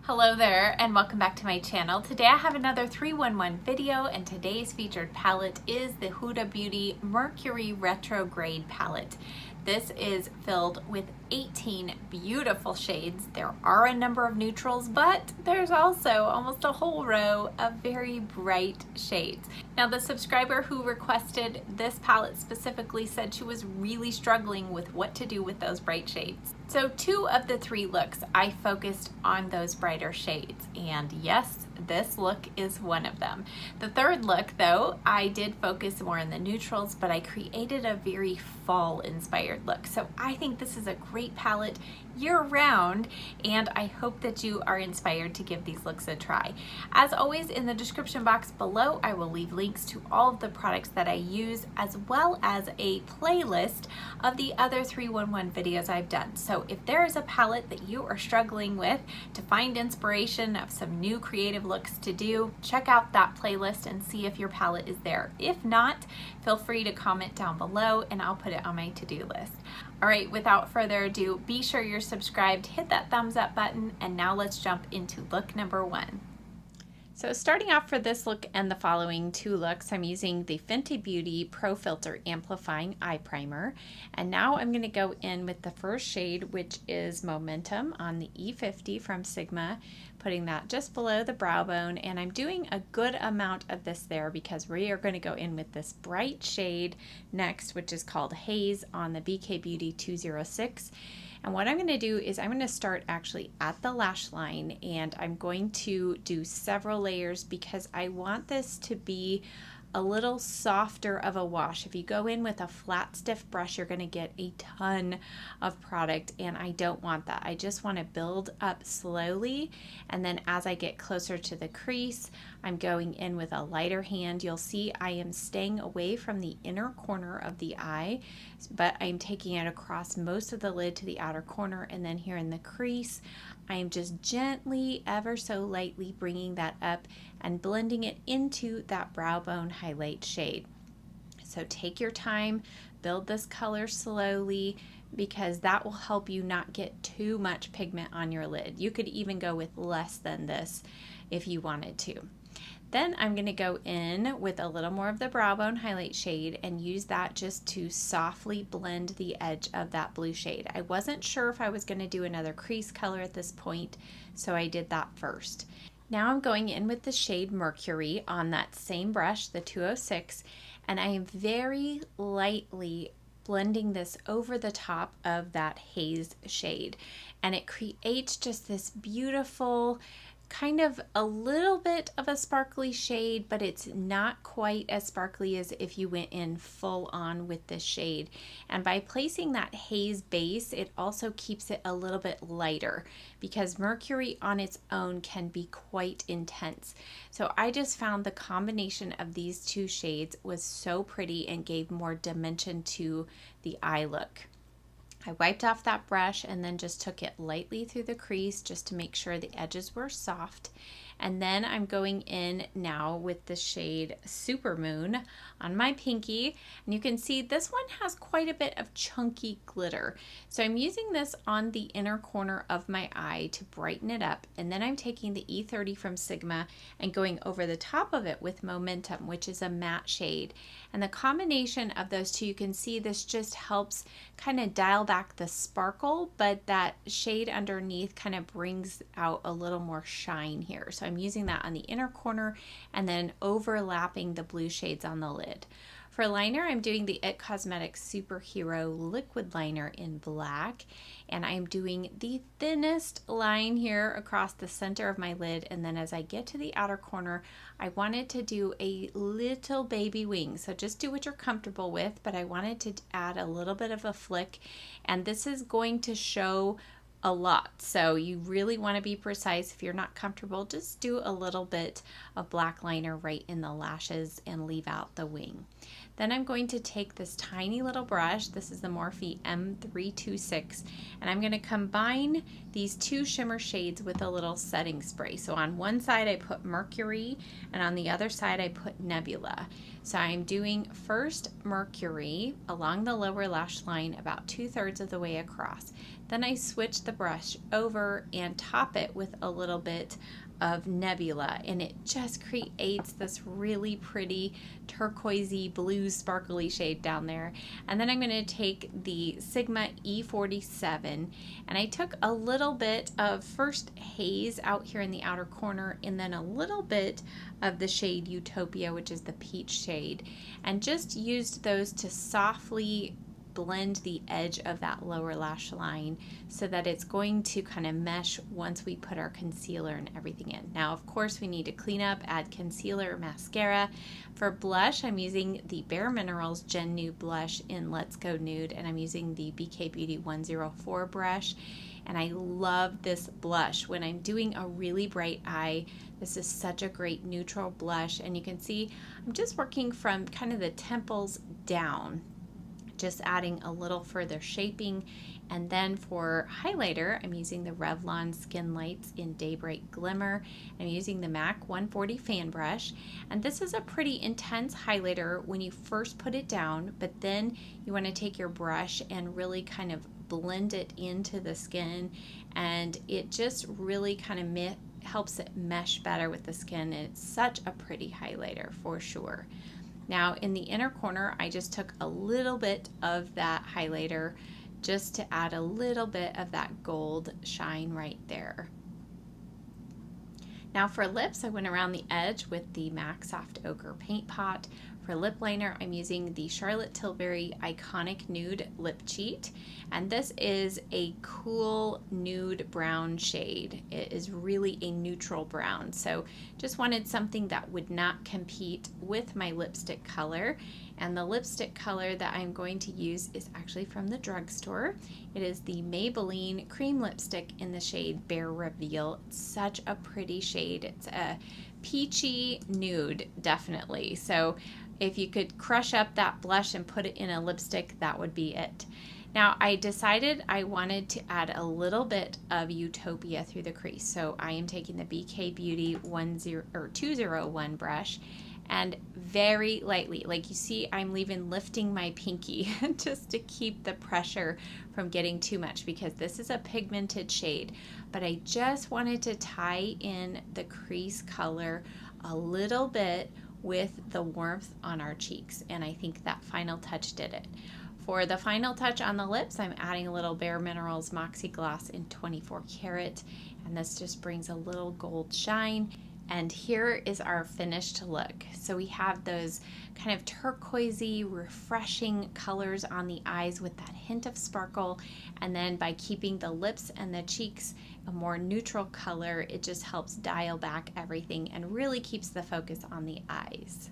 Hello there and welcome back to my channel. Today I have another 3-1-1 video and today's featured palette is the Huda Beauty Mercury Retrograde palette. This is filled with 18 beautiful shades. There are a number of neutrals, but there's also almost a whole row of very bright shades. Now, the subscriber who requested this palette specifically said she was really struggling with what to do with those bright shades. So 2 of the 3 looks, I focused on those brighter shades, and yes, this look is one of them. The 3rd look, though, I did focus more on the neutrals, but I created a very fall-inspired look. So I think this is a great palette year-round, and I hope that you are inspired to give these looks a try. As always, in the description box below, I will leave links to all of the products that I use, as well as a playlist of the other 3-1-1 videos I've done. So if there is a palette that you are struggling with to find inspiration of some new creative looks to do, check out that playlist and see if your palette is there. If not, feel free to comment down below and I'll put it on my to-do list. All right, without further ado, be sure you're subscribed, hit that thumbs up button, and now let's jump into look number 1. So starting off for this look and the following 2 looks, I'm using the Fenty Beauty Pro Filter Amplifying Eye Primer. And now I'm going to go in with the first shade, which is Momentum on the E50 from Sigma, putting that just below the brow bone. And I'm doing a good amount of this there because we are going to go in with this bright shade next, which is called Haze on the BK Beauty 206. And what I'm going to do is I'm going to start actually at the lash line, and I'm going to do several layers because I want this to be a little softer of a wash. If you go in with a flat, stiff brush, you're going to get a ton of product, and I don't want that. I just want to build up slowly, and then as I get closer to the crease, I'm going in with a lighter hand. You'll see I am staying away from the inner corner of the eye, but I'm taking it across most of the lid to the outer corner, and then here in the crease, I am just gently, ever so lightly bringing that up and blending it into that brow bone highlight shade. So take your time, build this color slowly, because that will help you not get too much pigment on your lid. You could even go with less than this if you wanted to. Then I'm going to go in with a little more of the brow bone highlight shade and use that just to softly blend the edge of that blue shade. I wasn't sure if I was going to do another crease color at this point, so I did that first. Now I'm going in with the shade Mercury on that same brush, the 206, and I am very lightly blending this over the top of that haze shade, and it creates just this beautiful kind of a little bit of a sparkly shade, but it's not quite as sparkly as if you went in full on with this shade. And by placing that haze base, it also keeps it a little bit lighter because Mercury on its own can be quite intense. So I just found the combination of these 2 shades was so pretty and gave more dimension to the eye look. I wiped off that brush and then just took it lightly through the crease just to make sure the edges were soft. And then I'm going in now with the shade Supermoon on my pinky. And you can see this one has quite a bit of chunky glitter. So I'm using this on the inner corner of my eye to brighten it up. And then I'm taking the E30 from Sigma and going over the top of it with Momentum, which is a matte shade. And the combination of those 2, you can see this just helps kind of dial back the sparkle, but that shade underneath kind of brings out a little more shine here. So I'm using that on the inner corner and then overlapping the blue shades on the lid. For liner, I'm doing the IT Cosmetics Superhero Liquid Liner in black, and I'm doing the thinnest line here across the center of my lid, and then as I get to the outer corner, I wanted to do a little baby wing. So just do what you're comfortable with, but I wanted to add a little bit of a flick, and this is going to show a lot. So you really want to be precise. If you're not comfortable, just do a little bit of black liner right in the lashes and leave out the wing. Then I'm going to take this tiny little brush, this is the Morphe M326, and I'm going to combine these 2 shimmer shades with a little setting spray. So on one side I put Mercury and on the other side I put Nebula. So I'm doing first Mercury along the lower lash line about 2/3 of the way across. Then I switch the brush over and top it with a little bit of Nebula, and it just creates this really pretty turquoisey blue sparkly shade down there. And then I'm going to take the Sigma E47, and I took a little bit of first haze out here in the outer corner, and then a little bit of the shade Utopia, which is the peach shade, and just used those to softly blend the edge of that lower lash line so that it's going to kind of mesh once we put our concealer and everything in. Now, of course, we need to clean up, add concealer, mascara. For blush, I'm using the Bare Minerals Gen Nude blush in Let's Go Nude, and I'm using the BK Beauty 104 brush. And I love this blush when I'm doing a really bright eye. This is such a great neutral blush, and you can see I'm just working from kind of the temples down, just adding a little further shaping. And then for highlighter, I'm using the Revlon Skin Lights in Daybreak Glimmer. I'm using the MAC 140 fan brush, and this is a pretty intense highlighter when you first put it down, but then you want to take your brush and really kind of blend it into the skin, and it just really kind of helps it mesh better with the skin, and it's such a pretty highlighter for sure. Now in the inner corner, I just took a little bit of that highlighter just to add a little bit of that gold shine right there. Now for lips, I went around the edge with the MAC Soft Ochre Paint Pot. For lip liner, I'm using the Charlotte Tilbury Iconic Nude Lip Cheat, and this is a cool nude brown shade. It is really a neutral brown, so just wanted something that would not compete with my lipstick color. And the lipstick color that I'm going to use is actually from the drugstore. It is the Maybelline Cream Lipstick in the shade Bare Reveal. It's such a pretty shade. It's a peachy nude, definitely. So if you could crush up that blush and put it in a lipstick, that would be it. Now I decided I wanted to add a little bit of Utopia through the crease. So I am taking the BK Beauty 201 brush, and very lightly, like you see, I'm even lifting my pinky just to keep the pressure from getting too much, because this is a pigmented shade, but I just wanted to tie in the crease color a little bit with the warmth on our cheeks, and I think that final touch did it. For the final touch on the lips, I'm adding a little Bare Minerals Moxie Gloss in 24 karat, and this just brings a little gold shine. And here is our finished look. So we have those kind of turquoisey, refreshing colors on the eyes with that hint of sparkle. And then by keeping the lips and the cheeks a more neutral color, it just helps dial back everything and really keeps the focus on the eyes.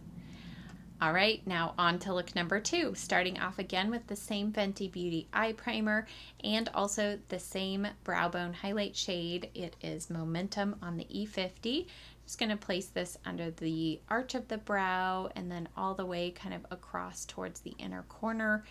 All right, now on to look number 2, starting off again with the same Fenty Beauty eye primer and also the same brow bone highlight shade. It is Momentum on the E50. Just going to place this under the arch of the brow and then all the way kind of across towards the inner corner,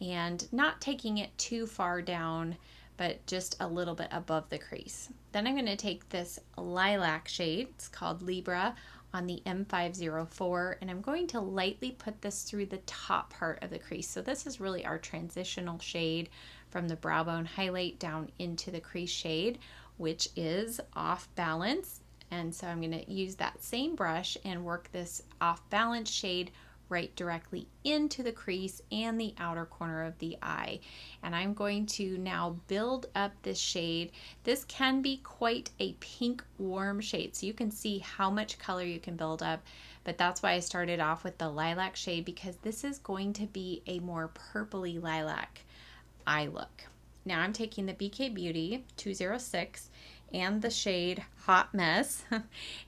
and not taking it too far down, but just a little bit above the crease. Then I'm going to take this lilac shade, it's called Libra, on the M504, and I'm going to lightly put this through the top part of the crease. So this is really our transitional shade from the brow bone highlight down into the crease shade, which is Off Balance. And so I'm going to use that same brush and work this Off Balance shade right directly into the crease and the outer corner of the eye. And I'm going to now build up this shade. This can be quite a pink warm shade, so you can see how much color you can build up, but that's why I started off with the lilac shade, because this is going to be a more purpley lilac eye look. Now I'm taking the BK Beauty 206 and the shade Hot Mess,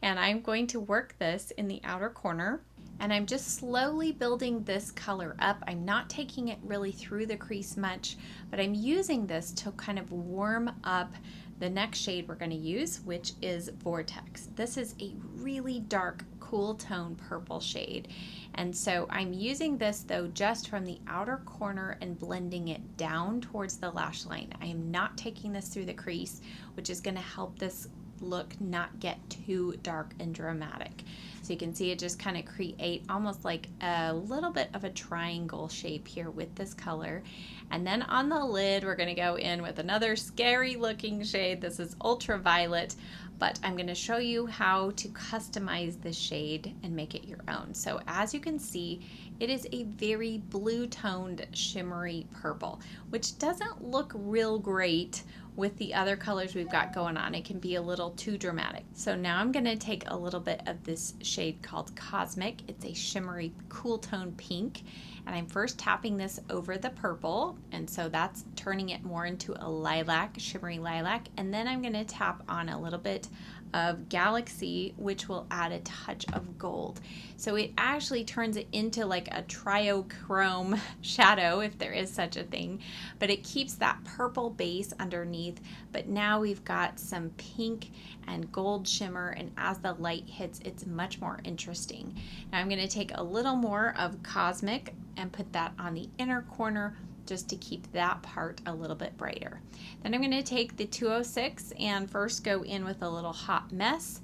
and I'm going to work this in the outer corner, and I'm just slowly building this color up. I'm not taking it really through the crease much, but I'm using this to kind of warm up the next shade we're going to use, which is Vortex. This is a really dark, cool tone purple shade, and so I'm using this though just from the outer corner and blending it down towards the lash line. I am not taking this through the crease, which is going to help this look not get too dark and dramatic. So you can see it just kind of create almost like a little bit of a triangle shape here with this color. And then on the lid, we're going to go in with another scary looking shade. This is Ultraviolet, but I'm going to show you how to customize the shade and make it your own. So as you can see, it is a very blue toned shimmery purple, which doesn't look real great with the other colors we've got going on. It can be a little too dramatic. So now I'm going to take a little bit of this shade called Cosmic. It's a shimmery cool tone pink, and I'm first tapping this over the purple, and so that's turning it more into a lilac, shimmery lilac. And then I'm going to tap on a little bit of Galaxy, which will add a touch of gold. So it actually turns it into like a triochrome shadow, if there is such a thing, but it keeps that purple base underneath. But now we've got some pink and gold shimmer, and as the light hits, it's much more interesting. Now I'm going to take a little more of Cosmic and put that on the inner corner, just to keep that part a little bit brighter. Then I'm going to take the 206 and first go in with a little Hot Mess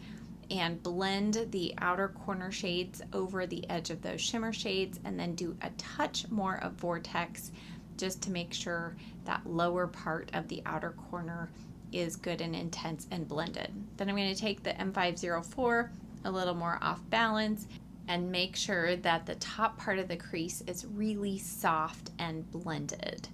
and blend the outer corner shades over the edge of those shimmer shades, and then do a touch more of Vortex just to make sure that lower part of the outer corner is good and intense and blended. Then I'm going to take the M504, a little more off balance, and make sure that the top part of the crease is really soft and blended.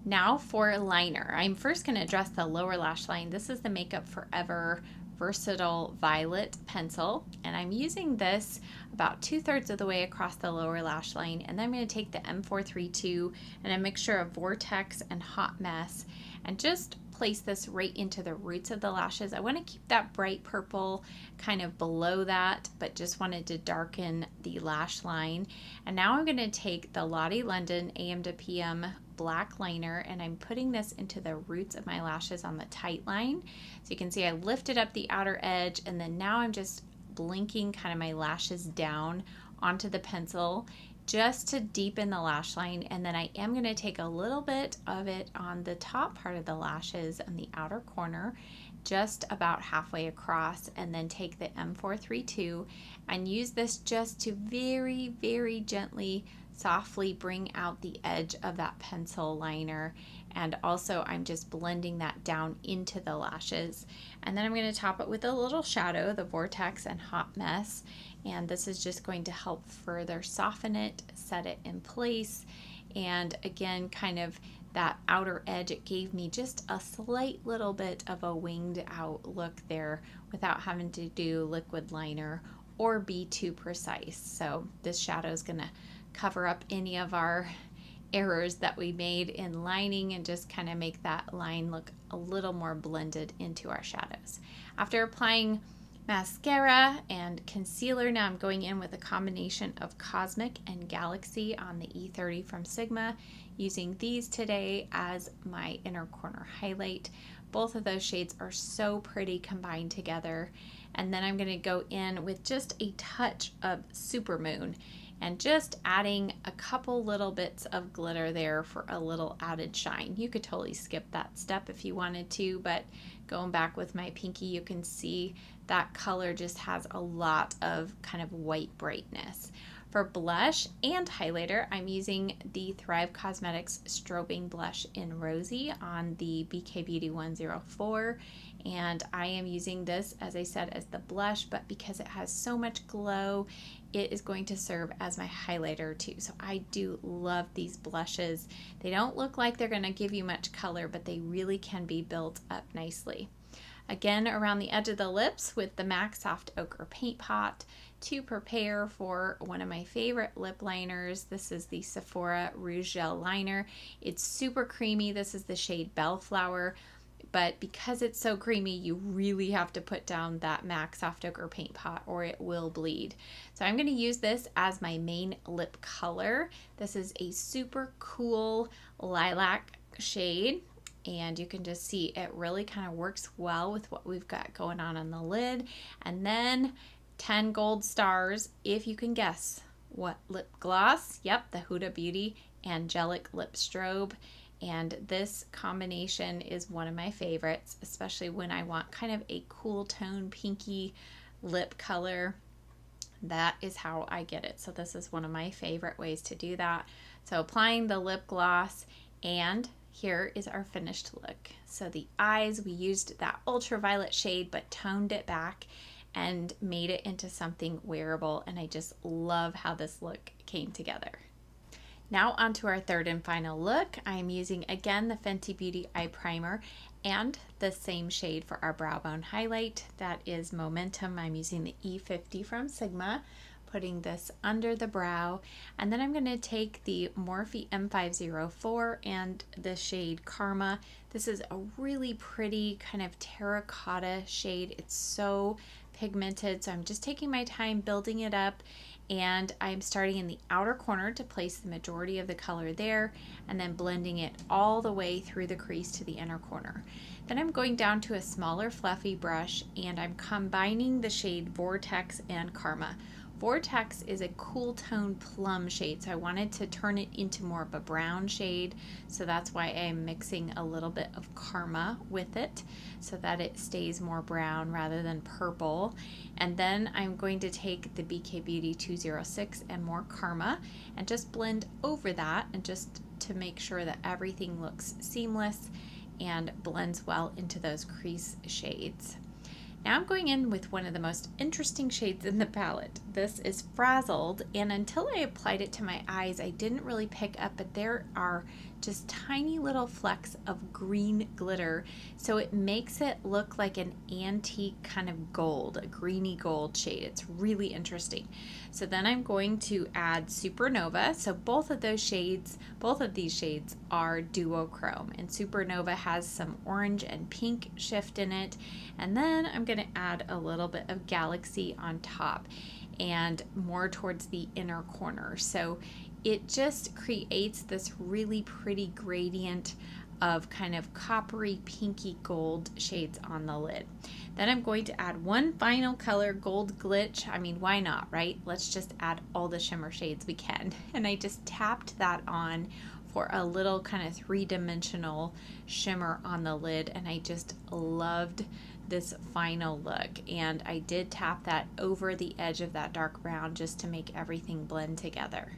Now for liner. I'm first going to address the lower lash line. This is the Makeup Forever Versatile Violet pencil, and I'm using this about 2/3 of the way across the lower lash line, and then I'm going to take the M432 and a mixture of Vortex and Hot Mess and just place this right into the roots of the lashes. I want to keep that bright purple kind of below that, but just wanted to darken the lash line. And now I'm going to take the Lottie London AM to PM black liner, and I'm putting this into the roots of my lashes on the tight line. So you can see I lifted up the outer edge, and then now I'm just blinking kind of my lashes down onto the pencil just to deepen the lash line. And then I am going to take a little bit of it on the top part of the lashes on the outer corner, just about halfway across, and then take the M432 and use this just to very, very gently, softly bring out the edge of that pencil liner. And also I'm just blending that down into the lashes. And then I'm going to top it with a little shadow, the Vortex and Hot Mess. And this is just going to help further soften it, set it in place. And again, kind of that outer edge, it gave me just a slight little bit of a winged out look there without having to do liquid liner or be too precise. So this shadow is going to cover up any of our errors that we made in lining and just kind of make that line look a little more blended into our shadows. After applying mascara and concealer, now I'm going in with a combination of Cosmic and Galaxy on the E30 from Sigma, using these today as my inner corner highlight. Both of those shades are so pretty combined together. And then I'm going to go in with just a touch of Supermoon and just adding a couple little bits of glitter there for a little added shine. You could totally skip that step if you wanted to, but going back with my pinky, you can see that color just has a lot of kind of white brightness. For blush and highlighter, I'm using the Thrive Cosmetics Strobing Blush in Rosy on the BK Beauty 104. And I am using this, as I said, as the blush, but because it has so much glow, it is going to serve as my highlighter too. So I do love these blushes. They don't look like they're going to give you much color, but they really can be built up nicely. Again, around the edge of the lips with the MAC Soft Ochre Paint Pot to prepare for one of my favorite lip liners. This is the Sephora Rouge Gel Liner. It's super creamy. This is the shade Bellflower. But because it's so creamy, you really have to put down that MAC Soft Ochre Paint Pot or it will bleed. So I'm going to use this as my main lip color. This is a super cool lilac shade. And you can just see it really kind of works well with what we've got going on the lid. And then 10 gold stars, if you can guess what lip gloss. Yep, the Huda Beauty Angelic Lip Strobe. And this combination is one of my favorites, especially when I want kind of a cool tone pinky lip color. That is how I get it. So this is one of my favorite ways to do that. So applying the lip gloss, and here is our finished look. So the eyes, we used that ultraviolet shade but toned it back and made it into something wearable, and I just love how this look came together. Now onto our third and final look. I'm using again the Fenty Beauty eye primer and the same shade for our brow bone highlight. That is Momentum. I'm using the E50 from Sigma, putting this under the brow, and then I'm going to take the Morphe M504 and the shade Karma. This is a really pretty kind of terracotta shade. It's so pigmented, so I'm just taking my time building it up, and I'm starting in the outer corner to place the majority of the color there, and then blending it all the way through the crease to the inner corner. Then I'm going down to a smaller fluffy brush, and I'm combining the shade Vortex and Karma. Vortex is a cool tone plum shade, so I wanted to turn it into more of a brown shade, so that's why I'm mixing a little bit of Karma with it so that it stays more brown rather than purple. And then I'm going to take the BK Beauty 206 and more Karma and just blend over that, and just to make sure that everything looks seamless and blends well into those crease shades. Now I'm going in with one of the most interesting shades in the palette. This is Frazzled, and until I applied it to my eyes, I didn't really pick up, but there are just tiny little flecks of green glitter, so it makes it look like an antique kind of gold, a greeny gold shade. It's really interesting. So then I'm going to add Supernova. So both of these shades are duochrome, and Supernova has some orange and pink shift in it. And then I'm going to add a little bit of Galaxy on top and more towards the inner corner. So it just creates this really pretty gradient of kind of coppery pinky gold shades on the lid. Then I'm going to add one final color, Gold Glitch. I mean, why not, right? Let's just add all the shimmer shades we can. And I just tapped that on for a little kind of three-dimensional shimmer on the lid, and I just loved this final look. And I did tap that over the edge of that dark brown just to make everything blend together.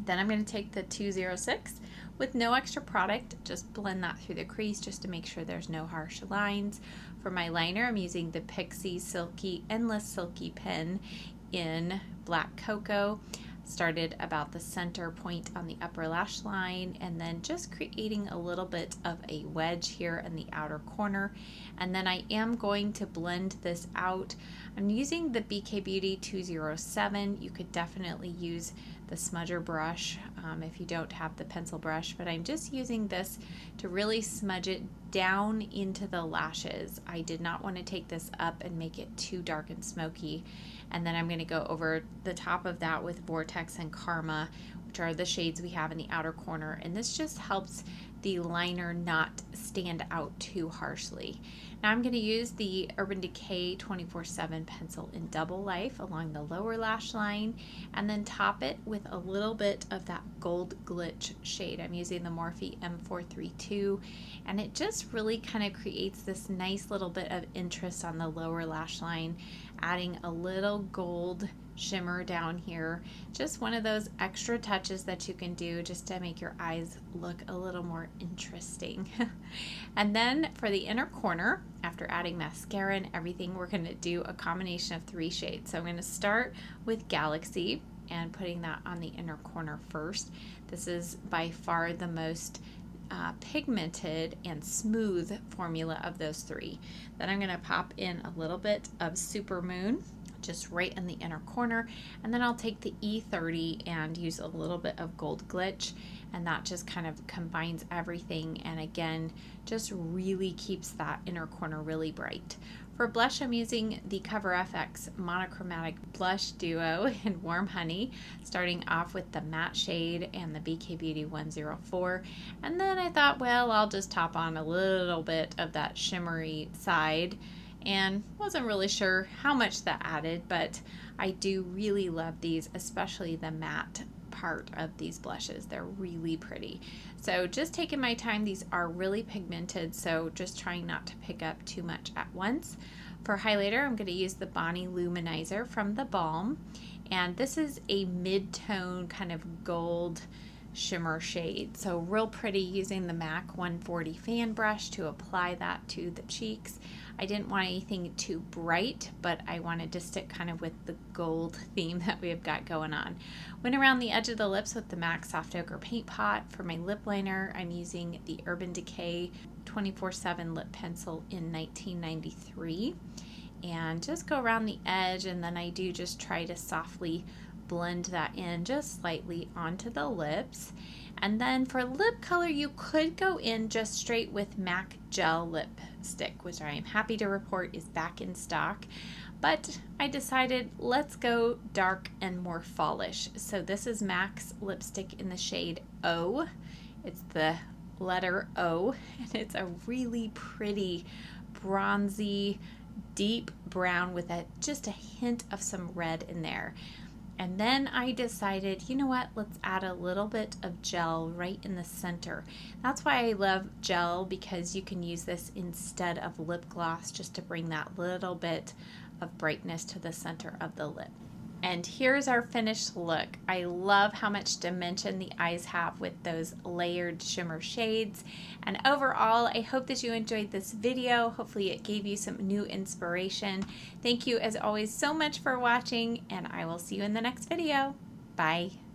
Then I'm going to take the 206 with no extra product, just blend that through the crease just to make sure there's no harsh lines. For my liner, I'm using the Pixie Endless Silky pen in Black Cocoa. Started about the center point on the upper lash line, and then just creating a little bit of a wedge here in the outer corner. And then I am going to blend this out. I'm using the BK Beauty 207. You could definitely use the smudger brush if you don't have the pencil brush, but I'm just using this to really smudge it down into the lashes. I did not want to take this up and make it too dark and smoky. And then I'm going to go over the top of that with Vortex and Karma, which are the shades we have in the outer corner. And this just helps the liner not stand out too harshly. Now I'm going to use the Urban Decay 24/7 pencil in Double Life along the lower lash line, and then top it with a little bit of that Gold Glitch shade. I'm using the Morphe M432, and it just really kind of creates this nice little bit of interest on the lower lash line, adding a little gold shimmer down here. Just one of those extra touches that you can do just to make your eyes look a little more interesting. And then for the inner corner, after adding mascara and everything, we're going to do a combination of 3 shades. So I'm going to start with Galaxy and putting that on the inner corner first. This is by far the most pigmented and smooth formula of those 3. Then I'm going to pop in a little bit of Supermoon just right in the inner corner, and then I'll take the E30 and use a little bit of Gold Glitch, and that just kind of combines everything, and again just really keeps that inner corner really bright. For blush, I'm using the Cover FX Monochromatic Blush Duo in Warm Honey, starting off with the matte shade and the BK Beauty 104, and then I thought, well, I'll just top on a little bit of that shimmery side, and wasn't really sure how much that added, but I do really love these, especially the matte part of these blushes. They're really pretty. So just taking my time. These are really pigmented, so just trying not to pick up too much at once. For highlighter, I'm going to use the Bonnie Luminizer from the Balm, And this is a mid-tone kind of gold shimmer shade. So real pretty, using the MAC 140 fan brush to apply that to the cheeks. I didn't want anything too bright, but I wanted to stick kind of with the gold theme that we've got going on. Went around the edge of the lips with the MAC Soft Ochre Paint Pot. For my lip liner, I'm using the Urban Decay 24/7 lip pencil in 1993. And just go around the edge, and then I do just try to softly blend that in just slightly onto the lips. And then for lip color, you could go in just straight with MAC Gel Lipstick, which I am happy to report is back in stock. But I decided let's go dark and more fallish. So this is MAC's lipstick in the shade O. It's the letter O, and it's a really pretty bronzy, deep brown with just a hint of some red in there. And then I decided, you know what, let's add a little bit of gel right in the center. That's why I love gel, because you can use this instead of lip gloss just to bring that little bit of brightness to the center of the lip. And here's our finished look. I love how much dimension the eyes have with those layered shimmer shades. And overall, I hope that you enjoyed this video. Hopefully it gave you some new inspiration. Thank you as always so much for watching, and I will see you in the next video. Bye.